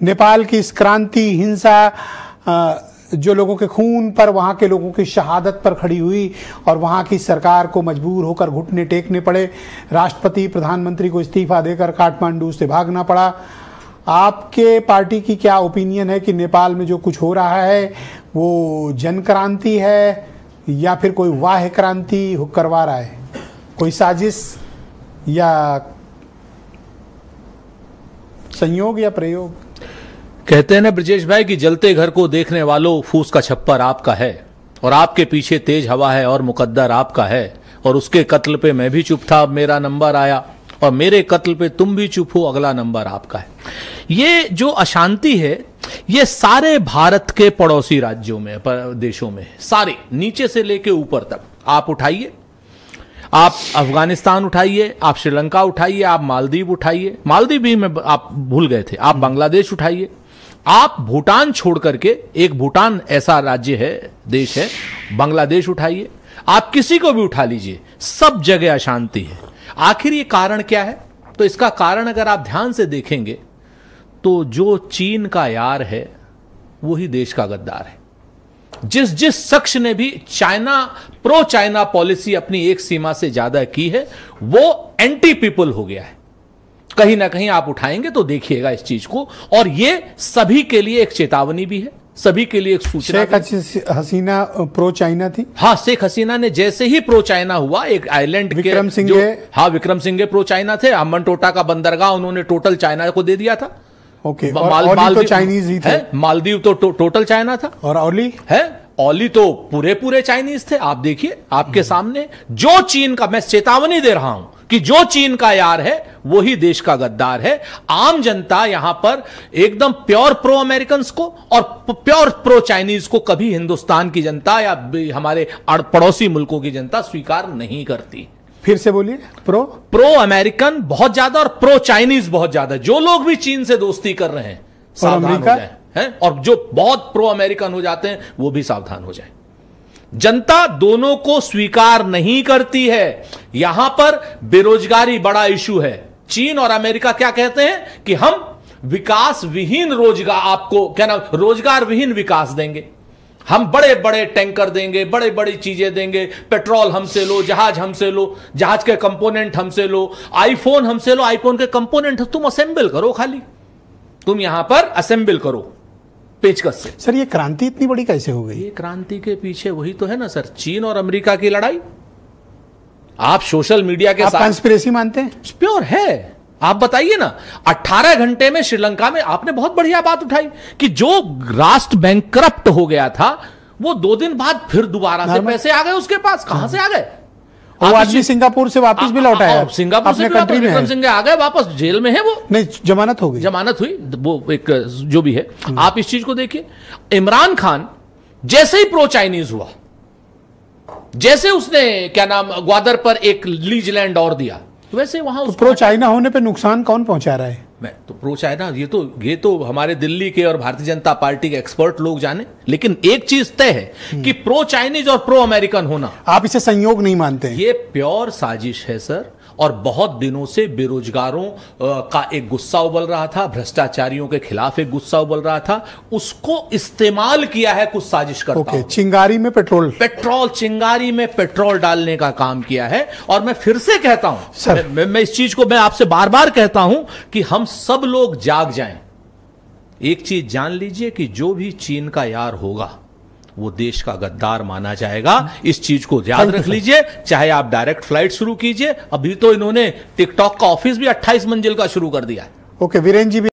नेपाल की इस क्रांति, हिंसा जो लोगों के खून पर, वहां के लोगों की शहादत पर खड़ी हुई और वहां की सरकार को मजबूर होकर घुटने टेकने पड़े, राष्ट्रपति प्रधानमंत्री को इस्तीफा देकर काठमांडू से भागना पड़ा। आपके पार्टी की क्या ओपिनियन है कि नेपाल में जो कुछ हो रहा है वो जन क्रांति है या फिर कोई वाह्य क्रांति करवा रहा है, कोई साजिश या संयोग या प्रयोग? कहते हैं ना ब्रजेश भाई कि जलते घर को देखने वालों, फूस का छप्पर आपका है और आपके पीछे तेज हवा है और मुकद्दर आपका है, और उसके कत्ल पे मैं भी चुप था, अब मेरा नंबर आया, और मेरे कत्ल पे तुम भी चुप हो, अगला नंबर आपका है। ये जो अशांति है ये सारे भारत के पड़ोसी राज्यों में, देशों में, सारे नीचे से लेके ऊपर तक आप उठाइए, आप अफगानिस्तान उठाइए, आप श्रीलंका उठाइए, आप मालदीव उठाइए, मालदीव भी में आप भूल गए थे, आप बांग्लादेश उठाइए, आप भूटान छोड़ करके, एक भूटान ऐसा राज्य है, देश है, बांग्लादेश उठाइए, आप किसी को भी उठा लीजिए, सब जगह अशांति है। आखिर ये कारण क्या है? तो इसका कारण अगर आप ध्यान से देखेंगे तो जो चीन का यार है वही देश का गद्दार है। जिस शख्स ने भी प्रो चाइना पॉलिसी अपनी एक सीमा से ज्यादा की है वो एंटी पीपल हो गया है। कहीं ना कहीं आप उठाएंगे तो देखिएगा इस चीज को, और ये सभी के लिए एक चेतावनी भी है, सभी के लिए एक सूचना। शेख हसीना प्रो चाइना थी। हाँ, शेख हसीना ने जैसे ही प्रो चाइना हुआ, एक आइलैंड के विक्रम सिंघे प्रो चाइना थे, अम्बनटोटा का बंदरगाह उन्होंने टोटल चाइना को दे दिया था। ओके, और तो चाइनीज ही थे। मालदीव तो टोटल चाइना था, और ओली है, ओली तो पूरे चाइनीज थे। आप देखिए आपके सामने, जो चीन का, मैं चेतावनी दे रहा हूं कि जो चीन का यार है वही देश का गद्दार है। आम जनता यहां पर एकदम प्योर प्रो अमेरिकन को और प्योर प्रो चाइनीज को कभी हिंदुस्तान की जनता या हमारे पड़ोसी मुल्कों की जनता स्वीकार नहीं करती। फिर से बोलिए। प्रो अमेरिकन बहुत ज्यादा और प्रो चाइनीज बहुत ज्यादा। जो लोग भी चीन से दोस्ती कर रहे हैं सावधान हो जाए, हैं, और जो बहुत प्रो अमेरिकन हो जाते हैं वो भी सावधान हो जाए। जनता दोनों को स्वीकार नहीं करती है। यहां पर बेरोजगारी बड़ा इशू है। चीन और अमेरिका क्या कहते हैं कि हम विकास विहीन रोजगार, आपको क्या नाम, रोजगार विहीन विकास देंगे, हम बड़े बड़े टैंकर देंगे, बड़े बड़ी चीजें देंगे, पेट्रोल हमसे लो, जहाज हमसे लो, जहाज के कंपोनेंट हमसे लो, आईफोन हमसे लो, आईफोन के कंपोनेंट तुम असेंबल करो, खाली तुम यहां पर असेंबल करो पेचकस से। सर ये क्रांति इतनी बड़ी कैसे हो गई? ये क्रांति के पीछे वही तो है ना सर, चीन और अमेरिका की लड़ाई। आप सोशल मीडिया के साथ कंस्पिरेसी मानते हैं? प्योर है। आप बताइए ना, 18 घंटे में श्रीलंका में, आपने बहुत बढ़िया बात उठाई कि जो राष्ट्र बैंकक्रप्ट हो गया था वो 2 दिन बाद फिर दोबारा से पैसे आ गए उसके पास। कहां से आ गए? वो आदमी सिंगापुर से वापस भी लौटा है। सिंगापुर से विक्रम सिंघे आ गए वापस, जेल में है वो। नहीं, जमानत हो गई, जमानत हुई, वो एक जो भी है। आप इस चीज को देखिए, इमरान खान जैसे ही प्रो चाइनीज हुआ, जैसे उसने क्या नाम ग्वादर पर एक लीज लैंड और दिया, वैसे वहां प्रो चाइना होने पे नुकसान कौन पहुंचा रहा है? मैं तो प्रो चाइना, ये तो हमारे दिल्ली के और भारतीय जनता पार्टी के एक्सपर्ट लोग जाने, लेकिन एक चीज तय है कि प्रो चाइनीज और प्रो अमेरिकन होना, आप इसे संयोग नहीं मानते? ये प्योर साजिश है सर। और बहुत दिनों से बेरोजगारों का एक गुस्सा उबल रहा था, भ्रष्टाचारियों के खिलाफ एक गुस्सा उबल रहा था, उसको इस्तेमाल किया है कुछ साजिश करता। चिंगारी में चिंगारी में पेट्रोल डालने का काम किया है। और मैं फिर से कहता हूं, मैं इस चीज को मैं आपसे बार बार कहता हूं कि हम सब लोग जाग जाएं। एक चीज जान लीजिए कि जो भी चीन का यार होगा वो देश का गद्दार माना जाएगा। इस चीज को याद रख लीजिए। चाहे आप डायरेक्ट फ्लाइट शुरू कीजिए, अभी तो इन्होंने टिकटॉक का ऑफिस भी 28 मंजिल का शुरू कर दिया है। ओके, वीरेन जी।